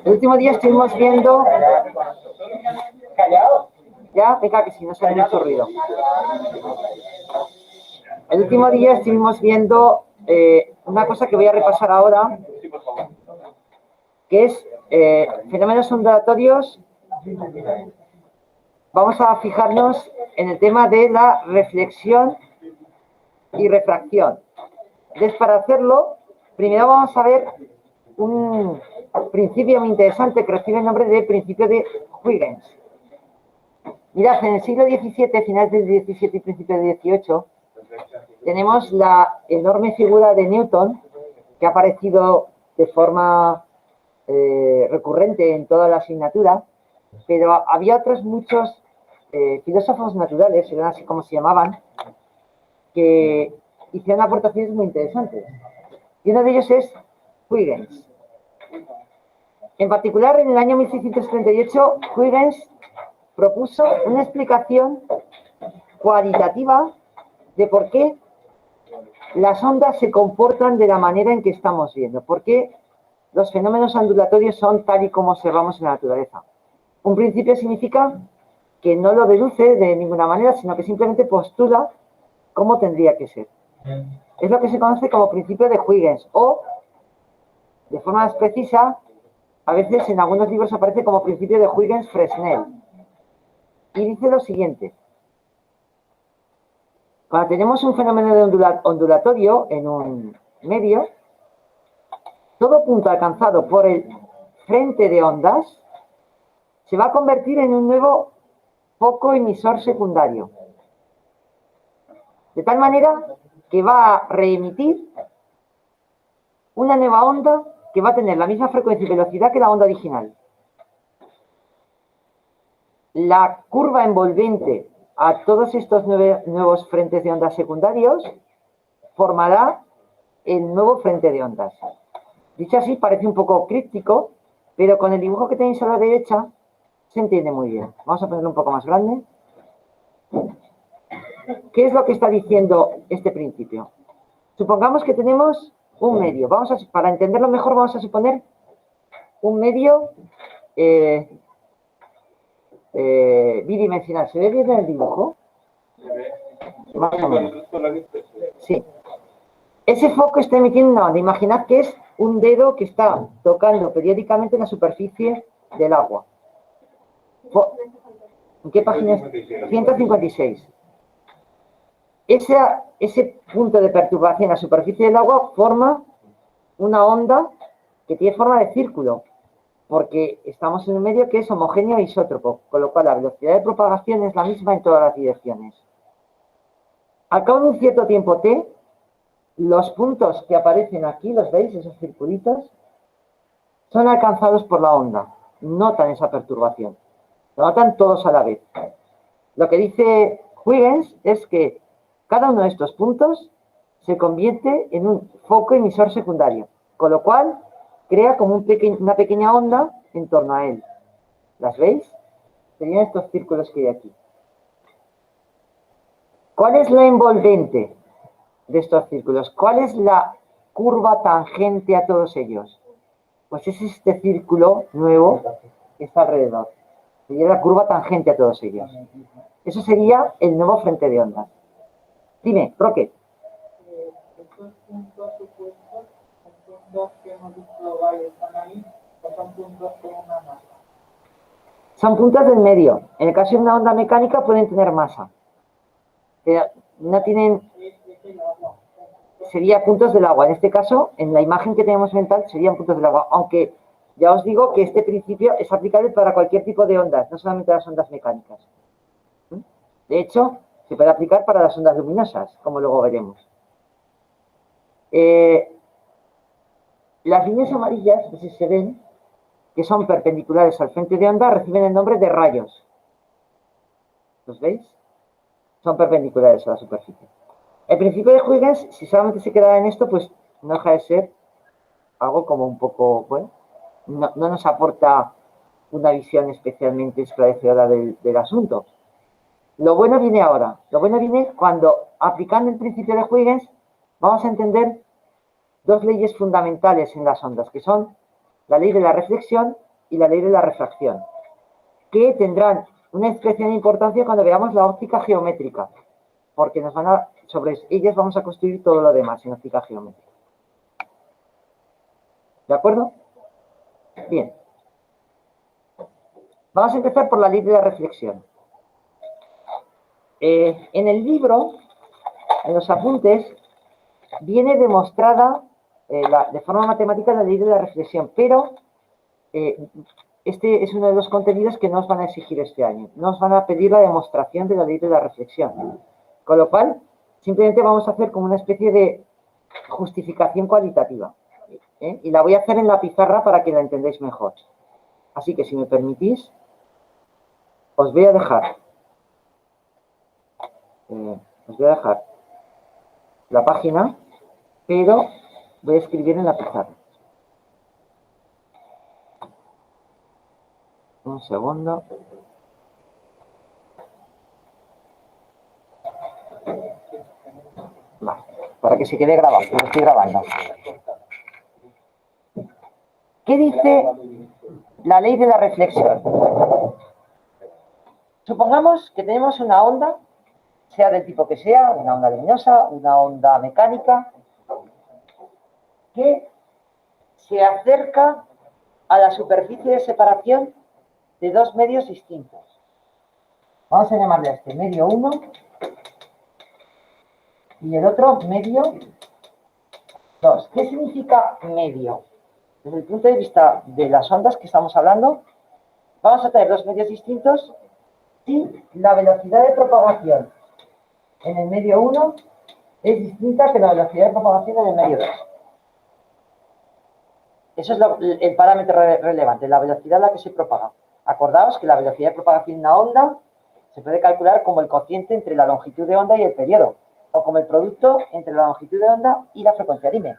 El último día estuvimos viendo... Ya, venga, que si no sale mucho ruido. El último día estuvimos viendo una cosa que voy a repasar ahora, que es fenómenos ondulatorios. Vamos a fijarnos en el tema de la reflexión y refracción. Entonces, para hacerlo, primero vamos a ver un principio muy interesante que recibe el nombre de principio de Huygens. Mirad, en el siglo XVII, finales del XVII y principios del XVIII, tenemos la enorme figura de Newton, que ha aparecido de forma recurrente en toda la asignatura, pero había otros muchos filósofos naturales, eran así como se llamaban, que hicieron aportaciones muy interesantes. Y uno de ellos es Huygens. En particular, en el año 1638, Huygens propuso una explicación cualitativa de por qué las ondas se comportan de la manera en que estamos viendo, por qué los fenómenos ondulatorios son tal y como observamos en la naturaleza. Un principio significa que no lo deduce de ninguna manera, sino que simplemente postula cómo tendría que ser. Es lo que se conoce como principio de Huygens, o, de forma más precisa, a veces en algunos libros aparece como principio de Huygens-Fresnel. Y dice lo siguiente. Cuando tenemos un fenómeno de ondulatorio en un medio, todo punto alcanzado por el frente de ondas se va a convertir en un nuevo foco emisor secundario. De tal manera que va a reemitir una nueva onda que va a tener la misma frecuencia y velocidad que la onda original. La curva envolvente a todos estos nuevos frentes de ondas secundarios formará el nuevo frente de ondas. Dicho así, parece un poco críptico, pero con el dibujo que tenéis a la derecha se entiende muy bien. Vamos a ponerlo un poco más grande. ¿Qué es lo que está diciendo este principio? Supongamos que tenemos un medio. Para entenderlo mejor, vamos a suponer un medio bidimensional. ¿Se ve bien en el dibujo? Más o menos. Sí. Ese foco está emitiendo una onda. Imaginad que es un dedo que está tocando periódicamente la superficie del agua. ¿En qué página es? 156. Ese punto de perturbación en la superficie del agua forma una onda que tiene forma de círculo, porque estamos en un medio que es homogéneo e isótropo, con lo cual la velocidad de propagación es la misma en todas las direcciones. Al cabo de un cierto tiempo t, los puntos que aparecen aquí, ¿los veis? Esos circulitos, son alcanzados por la onda. Notan esa perturbación. Lo notan todos a la vez. Lo que dice Huygens es que cada uno de estos puntos se convierte en un foco emisor secundario, con lo cual crea como una pequeña onda en torno a él. ¿Las veis? Serían estos círculos que hay aquí. ¿Cuál es la envolvente de estos círculos? ¿Cuál es la curva tangente a todos ellos? Pues es este círculo nuevo que está alrededor. Sería la curva tangente a todos ellos. Eso sería el nuevo frente de ondas. Dime, Roque. Estos puntos supuestos son puntos que hemos visto varios están ahí, o son puntos con una masa. Son puntos del medio. En el caso de una onda mecánica pueden tener masa. Pero no tienen... Serían puntos del agua. En este caso, en la imagen que tenemos mental, serían puntos del agua. Aunque ya os digo que este principio es aplicable para cualquier tipo de ondas, no solamente las ondas mecánicas. De hecho, se puede aplicar para las ondas luminosas, como luego veremos. Las líneas amarillas, no sé si se ven, que son perpendiculares al frente de onda, reciben el nombre de rayos. ¿Los veis? Son perpendiculares a la superficie. El principio de Huygens, si solamente se queda en esto, pues no deja de ser algo como un poco, bueno, no nos aporta una visión especialmente esclarecedora del asunto. Lo bueno viene ahora. Lo bueno viene cuando, aplicando el principio de Huygens, vamos a entender dos leyes fundamentales en las ondas, que son la ley de la reflexión y la ley de la refracción, que tendrán una especial importancia cuando veamos la óptica geométrica, porque sobre ellas vamos a construir todo lo demás en óptica geométrica. ¿De acuerdo? Bien. Vamos a empezar por la ley de la reflexión. En el libro, en los apuntes, viene demostrada de forma matemática la ley de la reflexión, pero este es uno de los contenidos que no os van a exigir este año. No os van a pedir la demostración de la ley de la reflexión. Con lo cual, simplemente vamos a hacer como una especie de justificación cualitativa. Y la voy a hacer en la pizarra para que la entendáis mejor. Así que, si me permitís, os voy a dejar la página, pero voy a escribir en la pizarra. Un segundo. Vale, para que se quede grabado, lo estoy grabando. ¿Qué dice la ley de la reflexión? Supongamos que tenemos una onda, sea del tipo que sea, una onda luminosa, una onda mecánica, que se acerca a la superficie de separación de dos medios distintos. Vamos a llamarle a este medio 1 y el otro medio 2. ¿Qué significa medio? Desde el punto de vista de las ondas que estamos hablando, vamos a tener dos medios distintos si la velocidad de propagación en el medio 1 es distinta que la velocidad de propagación en el medio 2. Eso es el parámetro relevante, la velocidad a la que se propaga. Acordaos que la velocidad de propagación de una onda se puede calcular como el cociente entre la longitud de onda y el periodo, o como el producto entre la longitud de onda y la frecuencia. Dime.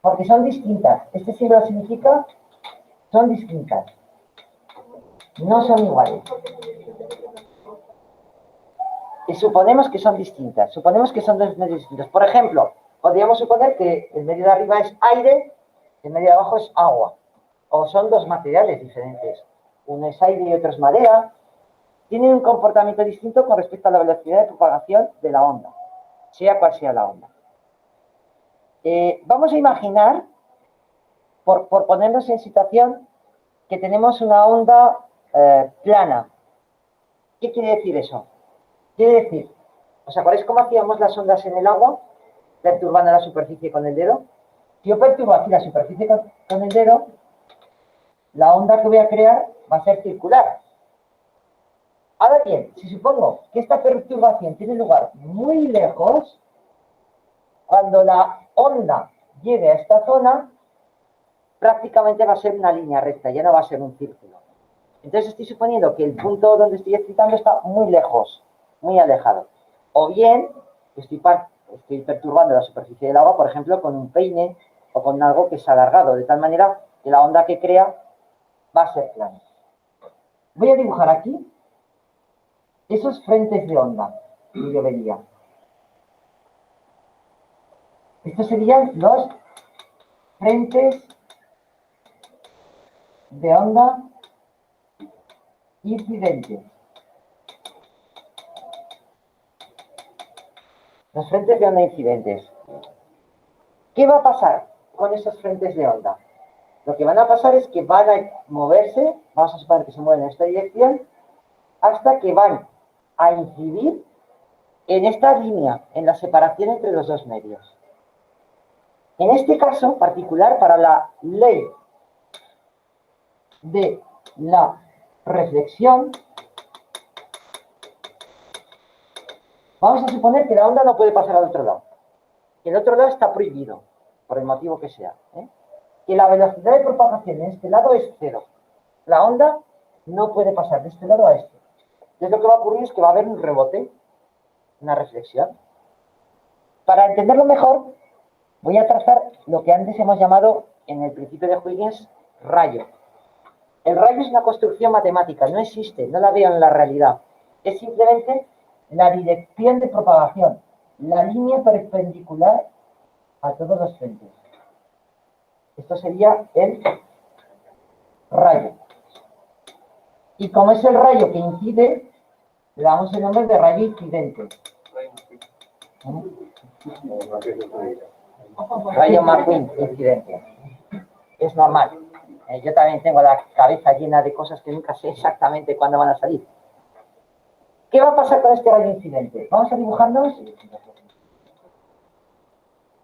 Porque son distintas. Este símbolo significa son distintas. No son iguales. Y suponemos que son distintas. Suponemos que son dos medios distintos. Por ejemplo, podríamos suponer que el medio de arriba es aire, el medio de abajo es agua. O son dos materiales diferentes. Uno es aire y otro es madera. Tienen un comportamiento distinto con respecto a la velocidad de propagación de la onda, sea cual sea la onda. Vamos a imaginar, por ponernos en situación, que tenemos una onda plana. ¿Qué quiere decir eso? Quiere decir, ¿os acordáis cómo hacíamos las ondas en el agua? Perturbando la superficie con el dedo. Si yo perturbo aquí la superficie con el dedo, la onda que voy a crear va a ser circular. Ahora bien, si supongo que esta perturbación tiene lugar muy lejos, cuando la onda llegue a esta zona, prácticamente va a ser una línea recta, ya no va a ser un círculo. Entonces estoy suponiendo que el punto donde estoy excitando está muy lejos, muy alejado. O bien, estoy perturbando la superficie del agua, por ejemplo, con un peine o con algo que se ha alargado, de tal manera que la onda que crea va a ser plana. Voy a dibujar aquí esos frentes de onda que yo vería. Estos serían los frentes de onda incidentes. Los frentes de onda incidentes. ¿Qué va a pasar con esos frentes de onda? Lo que van a pasar es que van a moverse, vamos a suponer que se mueven en esta dirección, hasta que van a incidir en esta línea, en la separación entre los dos medios. En este caso particular, para la ley de la reflexión, vamos a suponer que la onda no puede pasar al otro lado. Que el otro lado está prohibido, por el motivo que sea. Que la velocidad de propagación en este lado es 0. La onda no puede pasar de este lado a este. Entonces lo que va a ocurrir es que va a haber un rebote, una reflexión. Para entenderlo mejor, voy a trazar lo que antes hemos llamado, en el principio de Huygens, rayo. El rayo es una construcción matemática, no existe, no la veo en la realidad. Es simplemente la dirección de propagación. la línea perpendicular a todos los frentes. Esto sería el rayo. Y como es el rayo que incide, le damos el nombre de rayo incidente. Rayo McQueen incidente. Es normal. Yo también tengo la cabeza llena de cosas que nunca sé exactamente cuándo van a salir. ¿Qué va a pasar con este rayo incidente? Vamos a dibujarnos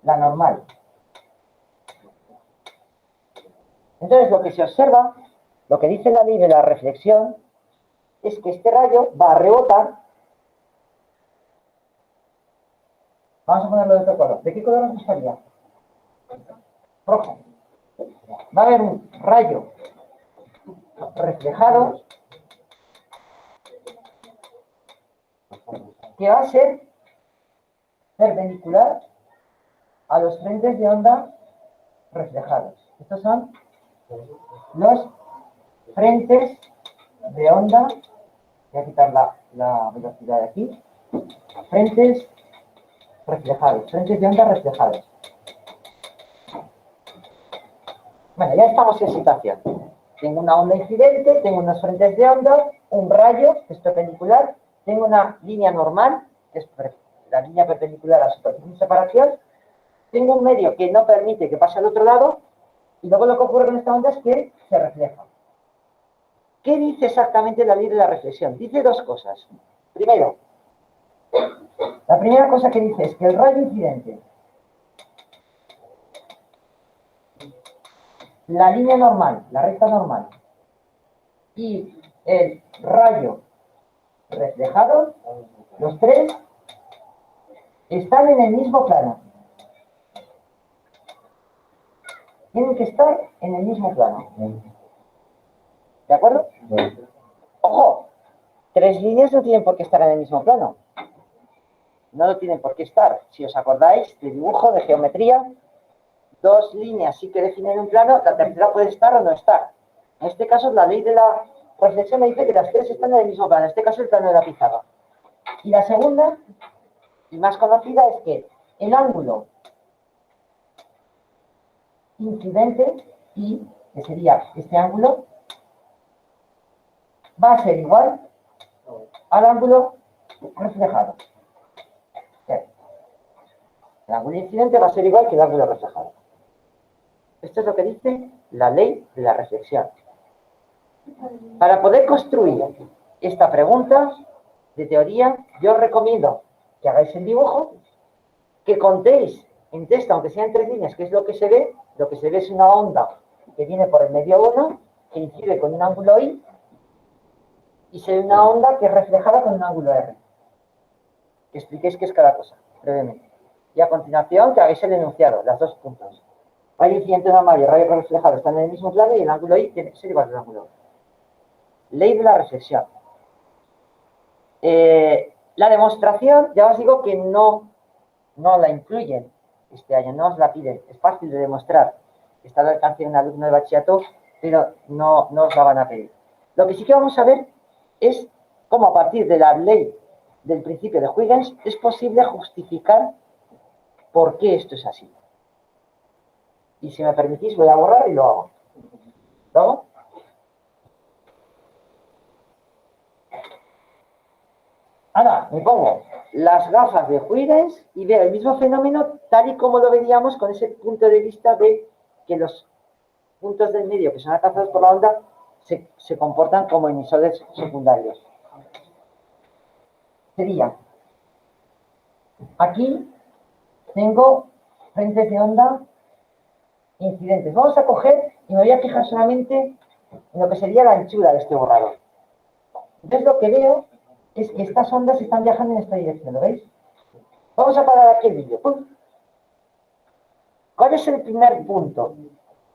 la normal. Entonces, lo que se observa, lo que dice la ley de la reflexión, es que este rayo va a rebotar. Vamos a ponerlo de otro color. ¿De qué color nos gustaría? Rojo. Va a haber un rayo reflejado que va a ser perpendicular a los frentes de onda reflejados. Estos son los frentes de onda. Voy a quitar la velocidad de aquí. Frentes reflejados, frentes de onda reflejados. Bueno, ya estamos en situación. Tengo una onda incidente, tengo unos frentes de onda, un rayo, que es perpendicular, tengo una línea normal, que es la línea perpendicular a la superficie de separación, tengo un medio que no permite que pase al otro lado, y luego lo que ocurre con esta onda es que se refleja. ¿Qué dice exactamente la ley de la reflexión? Dice dos cosas. Primero, la primera cosa que dice es que el rayo incidente, la línea normal, la recta normal, y el rayo reflejado, los tres, están en el mismo plano. Tienen que estar en el mismo plano. ¿De acuerdo? Ojo, tres líneas no tienen por qué estar en el mismo plano. No lo tienen por qué estar. Si os acordáis de dibujo, de geometría, dos líneas sí que definen un plano, la tercera puede estar o no estar. En este caso, la ley de la reflexión me dice que las tres están en el mismo plano. En este caso, el plano de la pizarra. Y la segunda, y más conocida, es que el ángulo incidente, I, que sería este ángulo, va a ser igual al ángulo reflejado. El ángulo incidente va a ser igual que el ángulo reflejado. Esto es lo que dice la ley de la reflexión. Para poder construir esta pregunta de teoría, yo os recomiendo que hagáis el dibujo, que contéis en texto, aunque sean tres líneas, qué es lo que se ve. Lo que se ve es una onda que viene por el medio 1, que incide con un ángulo I, y se ve una onda que es reflejada con un ángulo R. Que expliquéis qué es cada cosa, brevemente. Y a continuación que hagáis el enunciado, las dos puntos. Rayo incidente normal y rayo reflejado están en el mismo plano y el ángulo I tiene que ser igual al ángulo R. Ley de la reflexión. La demostración, ya os digo que no la incluyen este año, no os la piden. Es fácil de demostrar. Está al alcance de un alumno de bachillerato, pero no os la van a pedir. Lo que sí que vamos a ver es cómo a partir de la ley del principio de Huygens es posible justificar por qué esto es así. Y si me permitís voy a borrar y lo hago. ¿Lo hago? Ahora me pongo las gafas de Huygens y veo el mismo fenómeno tal y como lo veríamos con ese punto de vista de que los puntos del medio que son alcanzados por la onda se comportan como emisores secundarios. Sería, aquí tengo frentes de onda incidentes. Vamos a coger y me voy a fijar solamente en lo que sería la anchura de este borrador. Entonces lo que veo es que estas ondas están viajando en esta dirección, ¿lo veis? Vamos a parar aquí el vídeo. ¿Cuál es el primer punto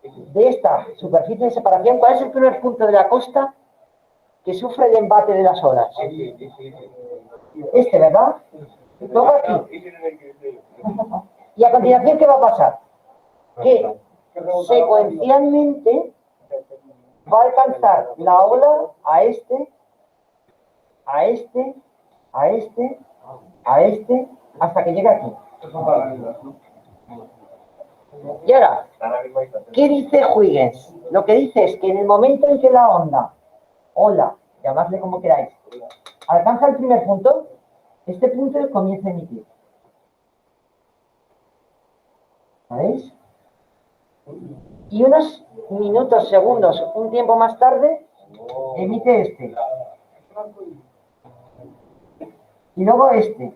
de esta superficie de separación? ¿Cuál es el primer punto de la costa que sufre el embate de las olas? Este, ¿verdad? Todo aquí. Y a continuación, ¿qué va a pasar? Que secuencialmente va a alcanzar la ola a este, a este, a este, a este hasta que llega aquí. Y ahora, ¿qué dice Huygens? Lo que dice es que en el momento en que la onda, ola, llamadle como queráis, alcanza el primer punto, este punto comienza a emitir. ¿Sabéis? Y unos minutos, segundos, un tiempo más tarde, emite este. Y luego este.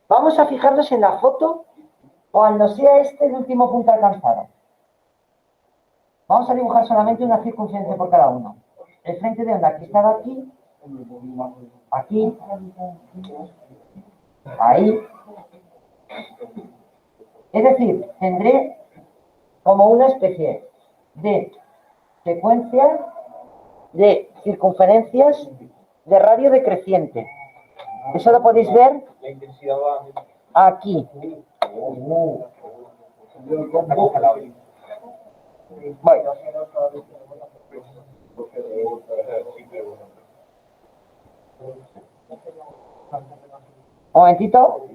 Vamos a fijarnos en la foto cuando sea este el último punto alcanzado. Vamos a dibujar solamente una circunferencia por cada uno. El frente de onda que está aquí, aquí, ahí. Es decir, tendré como una especie de secuencia de circunferencias de radio decreciente. Eso lo podéis ver aquí. Voy. Un momentito,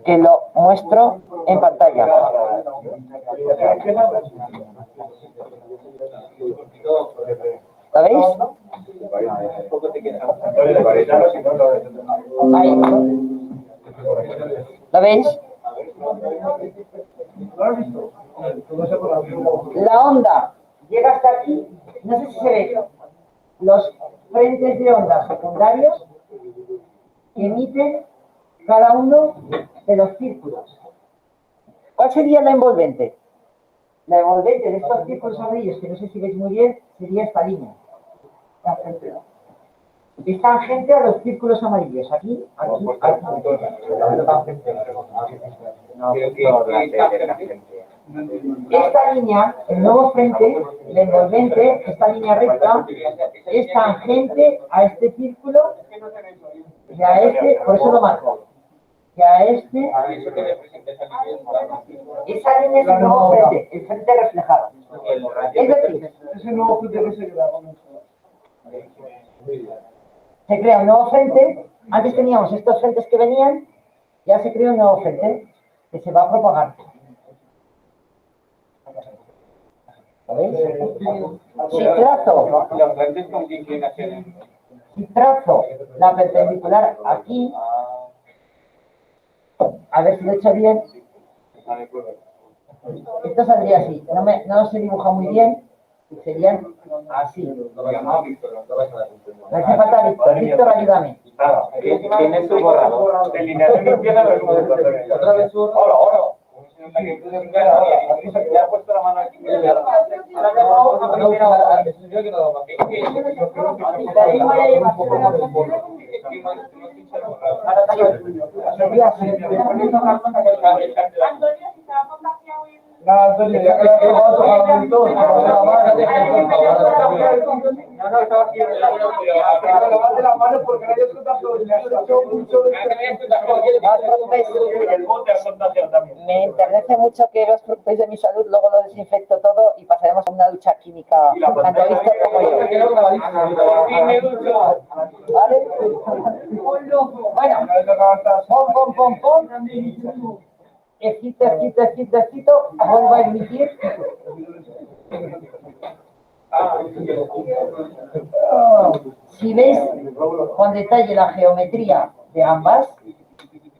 que lo muestro en pantalla. ¿La veis? Ahí. ¿La veis? La onda llega hasta aquí. No sé si se ve. Los frentes de onda secundarios que emiten cada uno de los círculos. ¿Cuál sería la envolvente? La envolvente de estos círculos amarillos, que no sé si veis muy bien, sería esta línea. Es tangente a los círculos amarillos. Aquí, aquí, aquí. Esta línea, el nuevo frente, la envolvente, esta línea recta, es tangente a este círculo y a este, por eso lo marco. Y a este, esa línea es el nuevo frente, el frente reflejado. Es decir, ese nuevo frente que se crea. Se crea un nuevo frente. Antes teníamos estos frentes que venían, ya se crea un nuevo frente que se va a propagar. ¿Veis? Si trazo la perpendicular aquí, a ver si lo he hecho bien, esto saldría así. No se dibuja muy bien, serían así. No hace falta Víctor. Víctor, ayúdame. Tiene su borrador. Delineación izquierda, otra vez su. Hola. Ya ha puesto la mano aquí. Me enternece mucho que os preocupéis de mi salud, luego lo desinfecto todo y pasaremos a una ducha química, tanto Víctor como yo. ¿Vale? Bueno, pom. Excito, vuelvo a emitir. Si veis con detalle la geometría de ambas,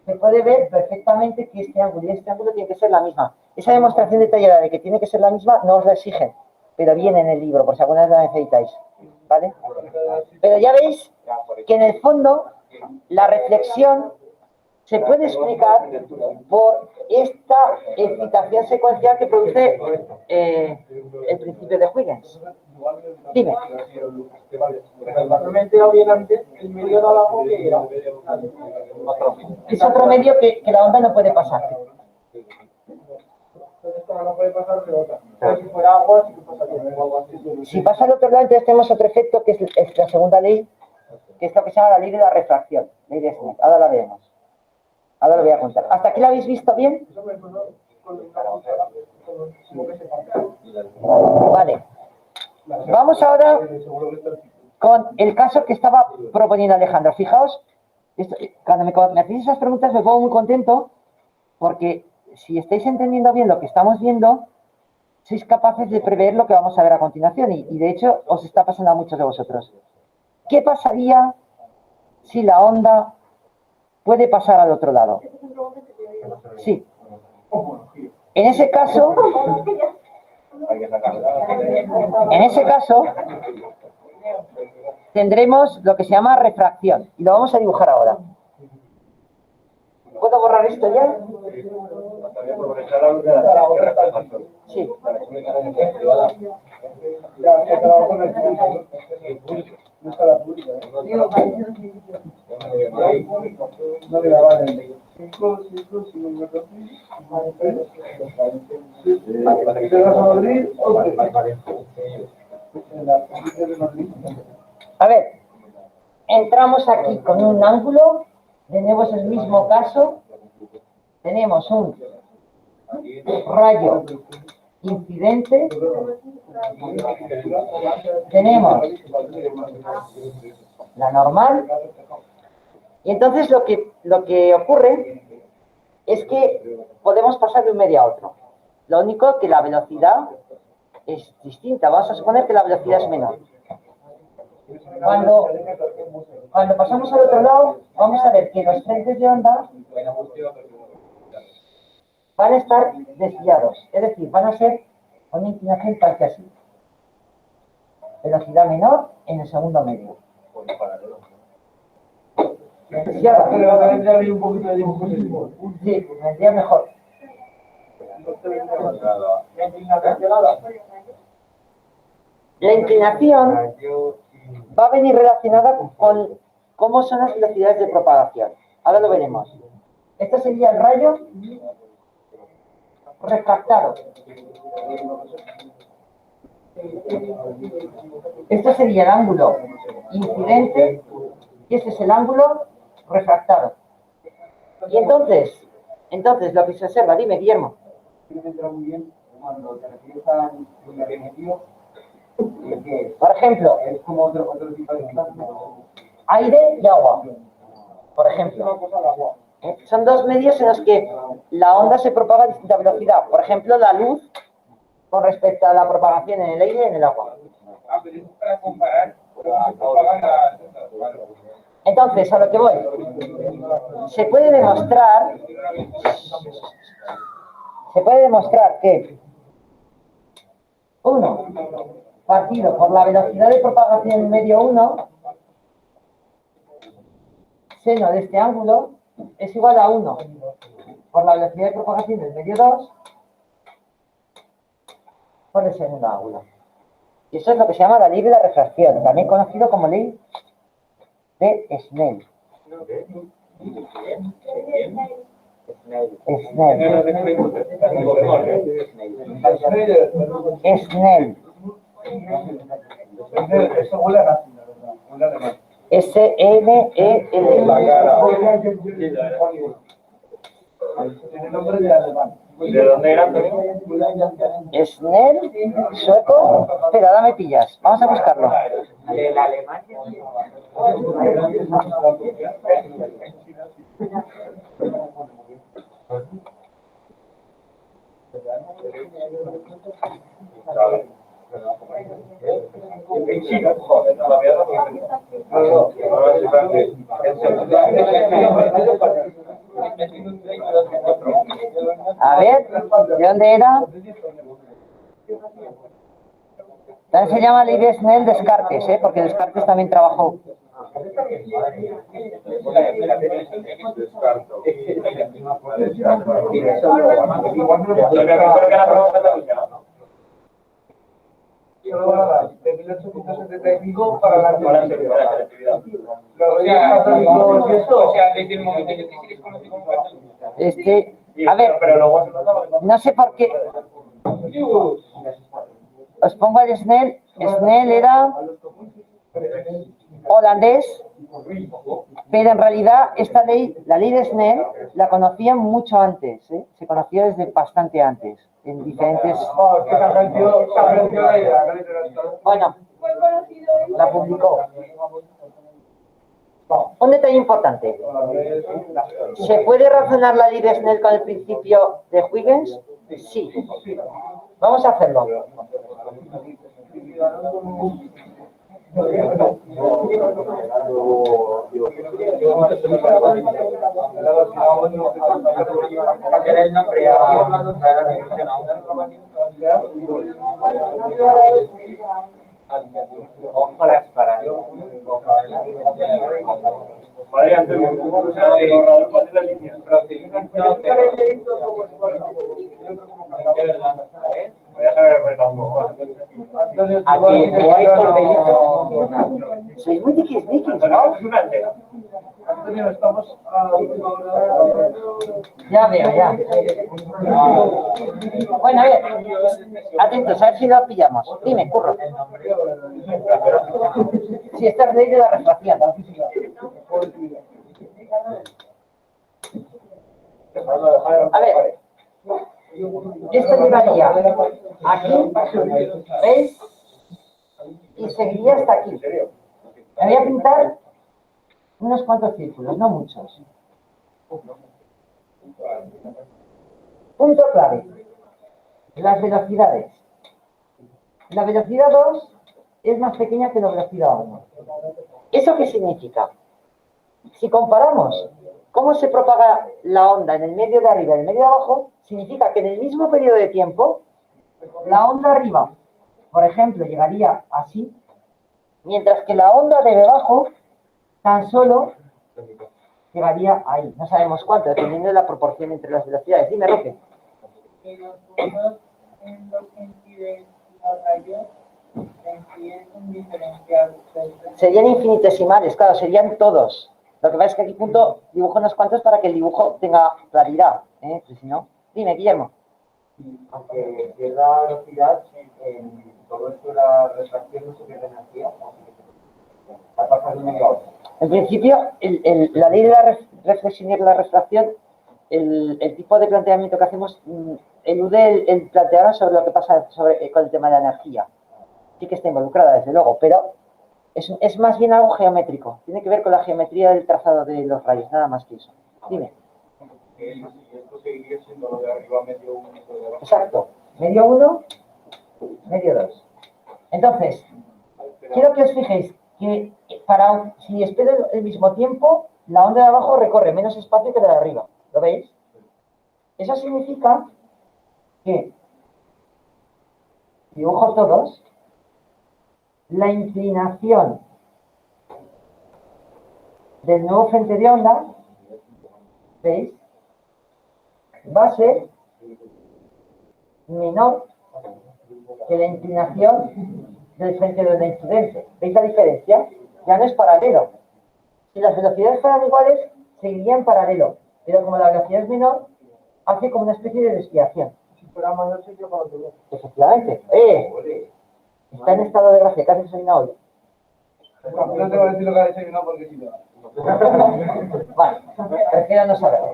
se puede ver perfectamente que este ángulo y este ángulo tiene que ser la misma. Esa demostración detallada de que tiene que ser la misma no os la exigen, pero viene en el libro, por si alguna vez la necesitáis. ¿Vale? Pero ya veis que en el fondo la reflexión se puede explicar por esta excitación secuencial que produce el principio de Huygens. Dime. Es otro medio que la onda no puede pasar. Si pasa al otro lado, entonces tenemos otro efecto que es la segunda ley, que es lo que se llama la ley de la refracción, ley de Smith. Ahora la veremos. Ahora lo voy a contar. ¿Hasta aquí lo habéis visto bien? Vale. Vamos ahora con el caso que estaba proponiendo Alejandro. Fijaos Cuando me hacéis esas preguntas me pongo muy contento porque si estáis entendiendo bien lo que estamos viendo, sois capaces de prever lo que vamos a ver a continuación y de hecho os está pasando a muchos de vosotros. ¿Qué pasaría si la onda puede pasar al otro lado? Sí. En ese caso, tendremos lo que se llama refracción y lo vamos a dibujar ahora. ¿Puedo borrar esto ya? Sí. A ver, entramos aquí con un ángulo, de nuevo es el mismo caso, tenemos un rayo incidente, tenemos la normal, y entonces lo que ocurre es que podemos pasar de un medio a otro. Lo único que la velocidad es distinta, vamos a suponer que la velocidad es menor. Cuando pasamos al otro lado, vamos a ver que los frentes de onda van a estar desviados, es decir, van a ser una inclinación tal que así. Velocidad menor en el segundo medio. Desviada. Sí, vendría mejor. La inclinación va a venir relacionada con cómo son las velocidades de propagación. Ahora lo veremos. Este sería el rayo refractado. Este sería el ángulo incidente y este es el ángulo refractado. Y entonces lo que se observa, dime, Guillermo. Por ejemplo, aire y agua. Por ejemplo, son dos medios en los que la onda se propaga a distinta velocidad. Por ejemplo, la luz con respecto a la propagación en el aire y en el agua. Entonces, a lo que voy, se puede demostrar que 1 partido por la velocidad de propagación en medio 1, seno de este ángulo es igual a 1 por la velocidad de propagación del medio 2 por el segundo ángulo. Y eso es lo que se llama la ley de la refracción, también conocido como ley de Snell. Snell. S-N-E-L. ¿De dónde era, Antonio? Snell, sueco. Espera, dame pillas. Vamos a buscarlo. De la Alemania. A ver, ¿de dónde era? También se llama ley de Snell Descartes, porque Descartes también trabajó. A ver, no sé por qué. Os pongo el Snell. Snell era holandés, pero en realidad esta ley, la ley de Snell, la conocían mucho antes, se conoció desde bastante antes, en diferentes... Bueno, la publicó. Un detalle importante. ¿Se puede razonar la ley de Snell con el principio de Huygens? Sí. Vamos a hacerlo. Aquí no hay papelito. Sois muy tiquismiquis, ¿no? Ya veo, ya. Bueno, a ver. Atentos, a ver si lo pillamos. Dime, curro. Si esta es ley de la refracción. A ver. Esto llegaría aquí, ¿veis? Y seguiría hasta aquí. Me voy a pintar unos cuantos círculos, no muchos. Punto clave. Las velocidades. La velocidad 2 es más pequeña que la velocidad 1. ¿Eso qué significa? Si comparamos cómo se propaga la onda en el medio de arriba y en el medio de abajo, significa que en el mismo periodo de tiempo, la onda arriba, por ejemplo, llegaría así, mientras que la onda de debajo tan solo llegaría ahí. No sabemos cuánto, dependiendo de la proporción entre las velocidades. Dime, Roque. Serían infinitesimales, claro, serían todos. Lo que pasa es que aquí punto dibujo unos cuantos para que el dibujo tenga claridad, ¿eh? Si no, dime, Guillermo. Aunque pierda velocidad, en todo esto de la refracción no se pierde energía. Va pasar de un medio a otro. En principio, la ley de la reflexión y de la refracción, el tipo de planteamiento que hacemos elude el plantear sobre lo que pasa con el tema de la energía. Sí que está involucrada, desde luego, pero es más bien algo geométrico. Tiene que ver con la geometría del trazado de los rayos, nada más que eso. Dime. Esto seguiría siendo lo de arriba medio 1 y lo de abajo. Exacto. Medio 1, medio 2. Entonces, quiero que os fijéis que si espero el mismo tiempo, la onda de abajo recorre menos espacio que la de arriba. ¿Lo veis? Eso significa que, dibujo todos, la inclinación del nuevo frente de onda, ¿veis? Va a ser menor que la inclinación del frente de onda incidente. ¿Veis la diferencia? Ya no es paralelo. Si las velocidades fueran iguales, seguirían en paralelo. Pero como la velocidad es menor, hace como una especie de desviación. Si fuera mayor sería para otro lado. Efectivamente. Está en estado de gracia, casi desayunado hoy. No te voy a decir lo que ha desayunado porque si no. Vale, prefiero no saberlo.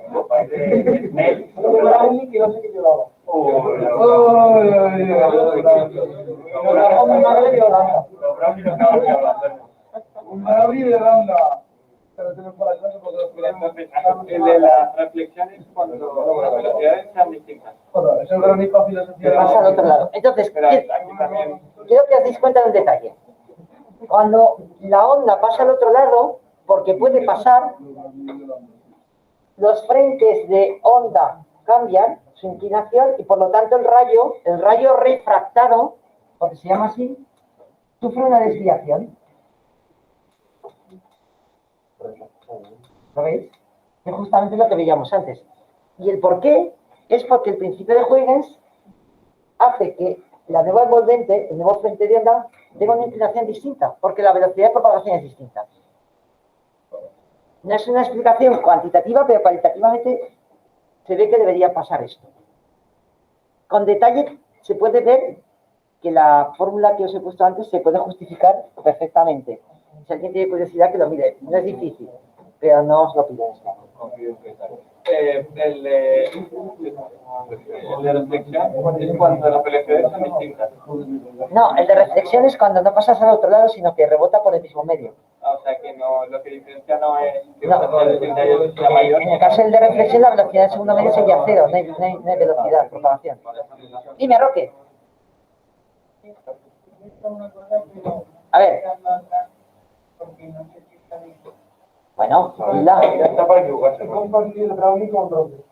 Un brownie de Holanda. El de las reflexiones cuando las velocidades sean distintas. Es el brownie para filosofía. Pasa al otro lado. Entonces, Pero aquí también. quiero que os deis cuenta de un detalle. Cuando la onda pasa al otro lado, porque puede pasar, los frentes de onda cambian su inclinación y por lo tanto el rayo refractado, porque se llama así, sufre una desviación. ¿Lo veis? Es justamente lo que veíamos antes. Y el por qué es porque el principio de Huygens hace que la nueva envolvente, el nuevo frente de onda, tenga una inclinación distinta, porque la velocidad de propagación es distinta. No es una explicación cuantitativa, pero cualitativamente se ve que debería pasar esto. Con detalle se puede ver que la fórmula que os he puesto antes se puede justificar perfectamente. Si alguien tiene curiosidad, que lo mire. No es difícil, pero no os lo pido. el de reflexión es cuando las velocidades son distintas. No, el de reflexión es cuando no pasas al otro lado, sino que rebota por el mismo medio. O sea que no, lo que diferencia no es que No. una velocidad sea mayor. En el caso del de reflexión, la velocidad del segundo medio sería cero, no hay velocidad de propagación. Dime, Roque. A ver. Bueno, la... Ya está para el lugar. Compartir el brownie con Roque.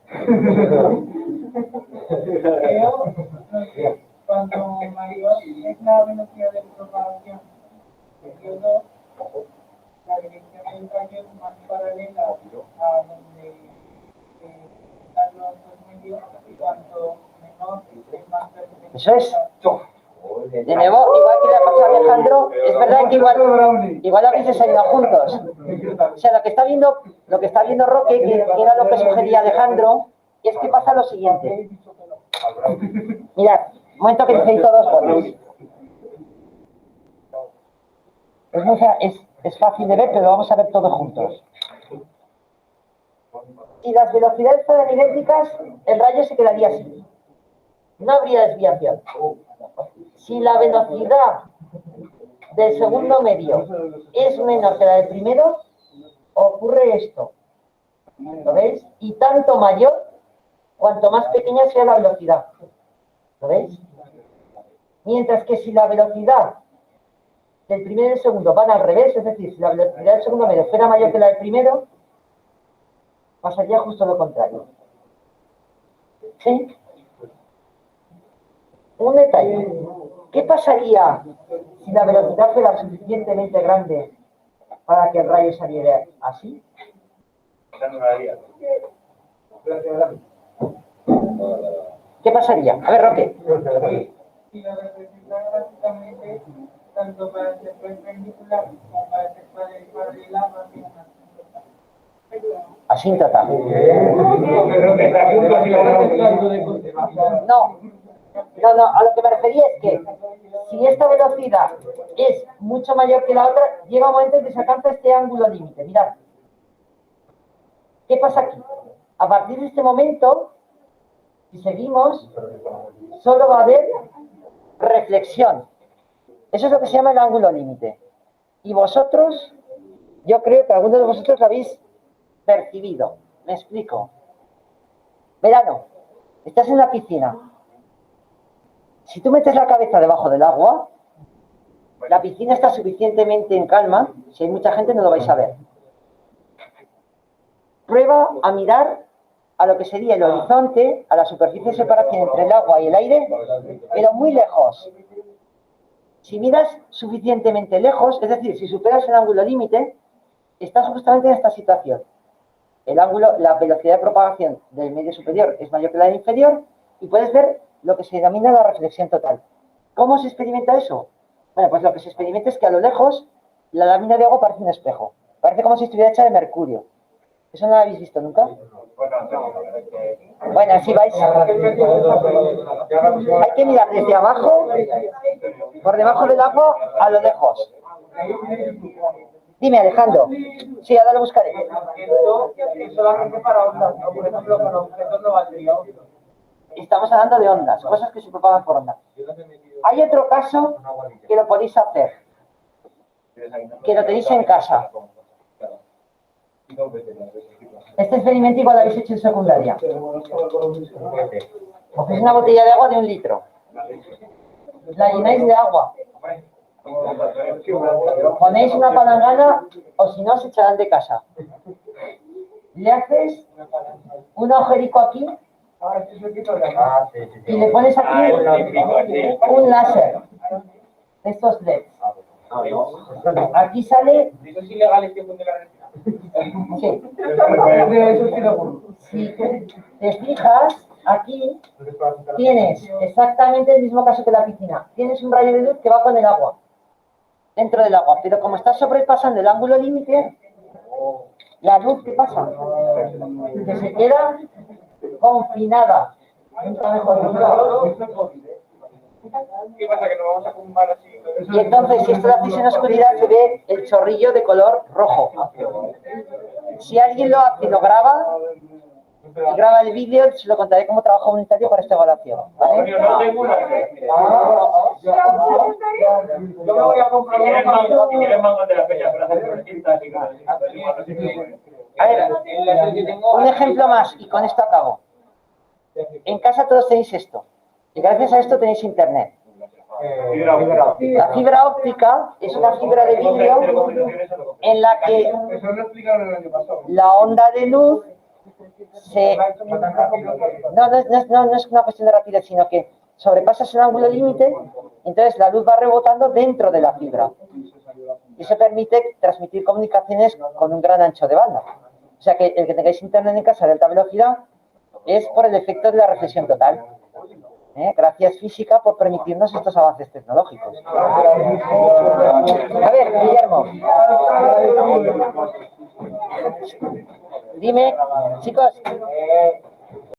Creo que cuando mayor es la velocidad de propagación del CO2, la dirección del rayo es más paralela a donde están los dos medios, y cuanto menor es más perfecto. Eso es. De nuevo, igual que le ha pasado a Alejandro, es verdad que igual a veces se han ido juntos. O sea, lo que está viendo Roque, que era lo que sugería Alejandro, es que pasa lo siguiente. Mirad, un momento que necesito dos bolas. Es fácil de ver, pero lo vamos a ver todos juntos. Si las velocidades fueran idénticas, el rayo se quedaría así. No habría desviación. Si la velocidad del segundo medio es menor que la del primero, ocurre esto. ¿Lo veis? Y tanto mayor, cuanto más pequeña sea la velocidad. ¿Lo veis? Mientras que si la velocidad del primero y del segundo van al revés, es decir, si la velocidad del segundo medio fuera mayor que la del primero, pasaría justo lo contrario. ¿Sí? Un detalle. ¿Qué pasaría si la velocidad fuera suficientemente grande para que el rayo saliera así? ¿Qué pasaría? A ver, Roque. Si lo representa gráficamente, tanto para ser perpendicular como para ser paralela, va a ser una Asíntota. No, a lo que me refería es que si esta velocidad es mucho mayor que la otra, llega un momento en que se alcanza este ángulo límite. Mirad. ¿Qué pasa aquí? A partir de este momento, si seguimos, solo va a haber reflexión. Eso es lo que se llama el ángulo límite. Y vosotros, yo creo que algunos de vosotros lo habéis percibido. Me explico. Verano, estás en la piscina. Si tú metes la cabeza debajo del agua, la piscina está suficientemente en calma. Si hay mucha gente no lo vais a ver. Prueba a mirar a lo que sería el horizonte, a la superficie de separación entre el agua y el aire, pero muy lejos. Si miras suficientemente lejos, es decir, si superas el ángulo límite, estás justamente en esta situación. La velocidad de propagación del medio superior es mayor que la del inferior y puedes ver lo que se denomina la reflexión total. ¿Cómo se experimenta eso? Bueno, pues lo que se experimenta es que a lo lejos la lámina de agua parece un espejo. Parece como si estuviera hecha de mercurio. ¿Eso no lo habéis visto nunca? Bueno, así vais. Hay que mirar desde abajo, por debajo del agua, a lo lejos. Dime, Alejandro. Sí, ahora lo buscaré. solamente para ondas, ¿no? Por ejemplo, con objetos no valdría. Estamos hablando de ondas, cosas que se propagan por ondas. Hay otro caso que lo podéis hacer, que lo tenéis en casa. Este experimento igual lo habéis hecho en secundaria. Cogéis una botella de agua de 1 litro. La llenáis de agua. Ponéis una palangana o si no, se echarán de casa. Le haces un agujerico aquí y le pones aquí un láser de estos LEDs. Aquí sale... Eso es ilegal en tiempos de la Sí. Si te fijas, aquí tienes exactamente el mismo caso que la piscina. Tienes un rayo de luz que va con el agua, dentro del agua, pero como estás sobrepasando el ángulo límite, la luz, ¿qué pasa? Que se queda confinada. ¿Qué pasa? Que nos vamos a fumar así. Y entonces, si esto lo hacéis en oscuridad, se ve el chorrillo de color rojo. Si alguien lo hace y lo graba, y graba el vídeo y se lo contaré como trabajo comunitario para esta evaluación. ¿Vale? No tengo una. Yo me voy a comprar ¿Quieres mango de la peña para hacer proyectas y A ver, un ejemplo más y con esto acabo. En casa todos tenéis esto y gracias a esto tenéis internet. La fibra óptica es una fibra de vidrio en la que Eso lo explicaron el año pasado. la onda de luz se... No es una cuestión de rapidez, sino que sobrepasas un ángulo límite, entonces la luz va rebotando dentro de la fibra. Y eso permite transmitir comunicaciones con un gran ancho de banda. O sea que el que tengáis internet en casa de alta velocidad es por el efecto de la reflexión total. Gracias física por permitirnos estos avances tecnológicos. A ver, Guillermo. Dime, chicos.